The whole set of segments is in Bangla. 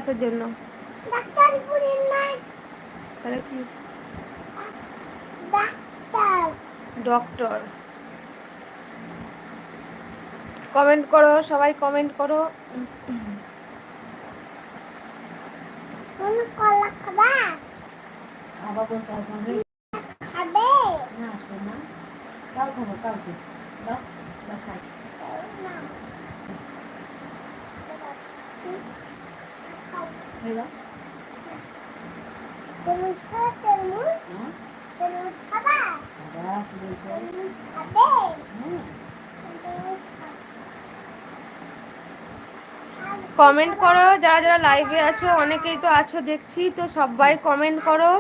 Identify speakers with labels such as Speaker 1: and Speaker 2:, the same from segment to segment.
Speaker 1: কিসের জন্য? তাহলে কি? ডক্টর। কমেন্ট করো, সবাই কমেন্ট করো।
Speaker 2: কলা খাবা? খাবা বলতে হবে। খাবে না সোনা, কাল খাবো কালকে। দাও দাও খাই না। তরমুজ খাবা? তরমুজ খাবা? তরমুজ খাবে?
Speaker 1: কমেন্ট করো, যারা যারা লাইভে আছো, অনেকেই তো আছো দেখছি, তো সবাই কমেন্ট করো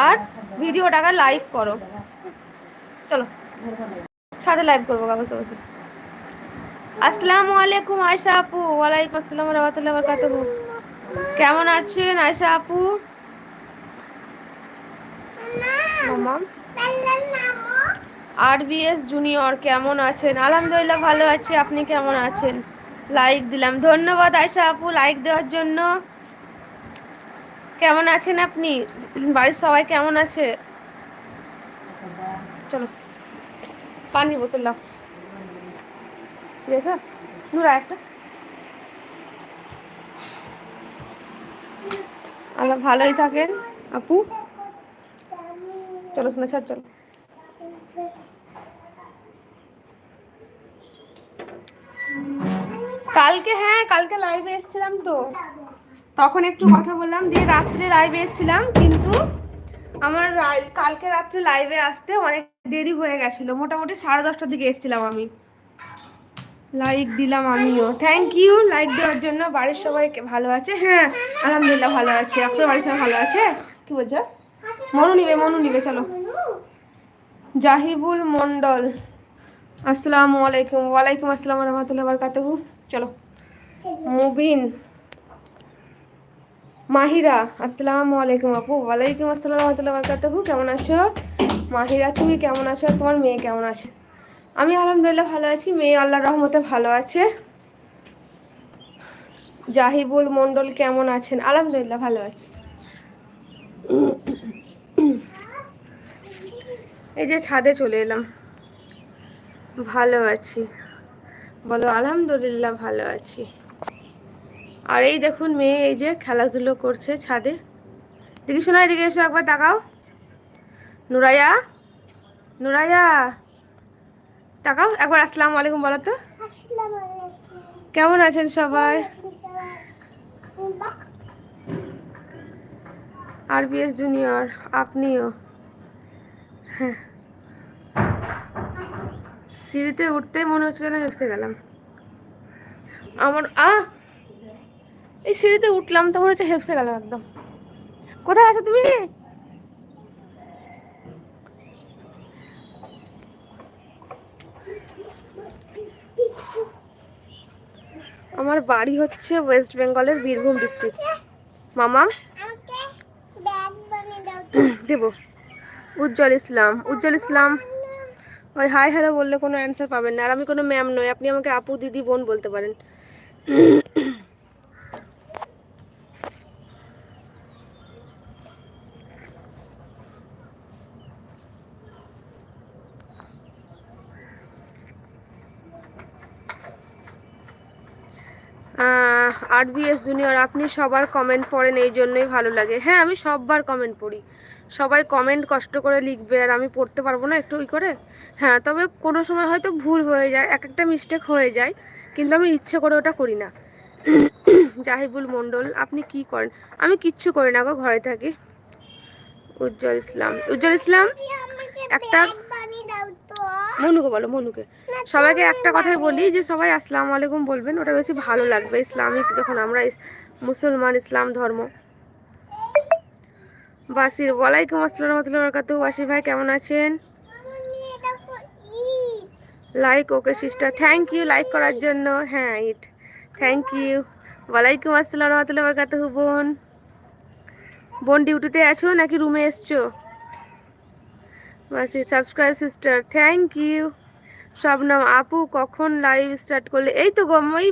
Speaker 1: আর ভিডিওটাকে লাইক করো। চলো ছাদে লাইভ করবো বসে বসে। আসসালামু আলাইকুম আয়শা আপু। ওয়ালাইকুম আসসালাম ওয়া রাহমাতুল্লাহি ওয়া বারাকাতুহু। কেমন আছেন আয়শা আপু? মামা RBS জুনিয়র কেমন আছেন? আলহামদুলিল্লাহ ভালো আছি, আপনি কেমন আছেন? লাইক দিলাম, ধন্যবাদ আয়শা আপু লাইক দেওয়ার জন্য। কেমন আছেন আপনি? বাড়ির সবাই কেমন আছে? চলো পানির বোতল দাও। দিয়েছো নুরা একটা? আল্লাহ ভালোই থাকেন আপু। চলো শোনা ছাড়, চলো। কালকে, হ্যাঁ কালকে লাইভে এসেছিলাম তো, তখন একটু কথা বললাম, দিয়ে রাত্রে লাইভে এসেছিলাম, কিন্তু আমার কালকে রাত্রে লাইভে আসতে অনেক দেরি হয়ে গেছিলো, মোটামুটি 10:30টার দিকে এসেছিলাম আমি। লাইক দিলাম আমিও, থ্যাংক ইউ লাইক দেওয়ার জন্য। বাড়ির সবাই ভালো আছে? হ্যাঁ আলহামদুলিল্লাহ ভালো আছে। আপনার বাড়ির সবাই ভালো আছে? কি বলছো? মনু নিবে চলো। জাহিবুল মন্ডল আসসালামু আলাইকুম। ওয়ালাইকুম আসসালাম ওয়া রাহমাতুল্লাহি ওয়া বারাকাতুহু। চলো। মুবিন মাহিরা আসসালামু আলাইকুম আপু। ওয়ালাইকুম আসসালাম ওয়া রাহমাতুল্লাহি ওয়া বারাকাতুহু। কেমন আছো মাহিরা? তুমি কেমন আছো? আর তোমার মেয়ে কেমন আছে? আমি আলহামদুলিল্লাহ ভালো আছি, মেয়ে আল্লাহর রহমতে ভালো আছে। জাহিবুল মন্ডল কেমন আছেন? আলহামদুলিল্লাহ ভালো আছি। এই যে ছাদে চলে এলাম। ভালো আছি বলো? আলহামদুলিল্লাহ ভালো আছি। আর এই দেখুন মেয়ে এই যে খেলাধুলো করছে ছাদে। দেখি শোনা, এদিকে এসে একবার তাকাও। নুরাইয়া, নুরাইয়া তাকাও একবার, আসসালামু আলাইকুম বলো তো। কেমন আছেন সবাই? RBS জুনিয়র আপনিও? হ্যাঁ, সিঁড়িতে উঠতে মনে হচ্ছে না হেসে গেলাম আমার। এই সিঁড়িতে উঠলাম তো মনে হচ্ছে হেসে গেলাম একদম। কোথায় আছো তুমি? আমার বাড়ি হচ্ছে ওয়েস্ট বেঙ্গলের বীরভূম ডিস্ট্রিক্ট। মামা দেবো। উজ্জ্বল ইসলাম, উজ্জ্বল ইসলাম ওই হাই হ্যালো বললে কোনো অ্যান্সার পাবেন না। আর আমি কোনো ম্যাম নই, আপনি আমাকে আপু দিদি বোন বলতে পারেন। RBS জুনিয়র আপনি সবার কমেন্ট পড়েন, এই জন্যই ভালো লাগে। হ্যাঁ আমি সববার কমেন্ট পড়ি, সবাই কমেন্ট কষ্ট করে লিখবে আর আমি পড়তে পারবো না একটু করে? হ্যাঁ তবে কোনো সময় হয়তো ভুল হয়ে যায়, এক একটা মিস্টেক হয়ে যায়, কিন্তু আমি ইচ্ছে করে ওটা করি না। জাহিবুল মন্ডল আপনি কি করেন? আমি কিচ্ছু করি না গো, ঘরে থাকি। উজ্জ্বল ইসলাম, উজ্জ্বল ইসলাম একটা মনুকে বলো, মনুকে। সবাইকে একটা কথাই বলি যে সবাই আসসালামু আলাইকুম বলবেন, ওটা বেশি ভালো লাগবে ইসলামিক, যখন আমরা মুসলমান ইসলাম ধর্ম। বাসির ওয়ালাইকুম আসসালাম রাহমাতুল্লাহি ওয়া বারাকাতুহু। বাসির ভাই কেমন আছেন? Like okay sister, thank you like করার জন্য। হ্যাঁ ইট, থ্যাংক ইউ। ওয়ালাইকুম আসসালাম রাহমাতুল্লাহি ওয়া বারাকাতুহু। বোন, বোন ডিউটিতে আছো নাকি রুমে এসছো? Basir subscribe sister, thank you. Shabnam আপু কখন লাইভ স্টার্ট করলে? এই তো গো ওই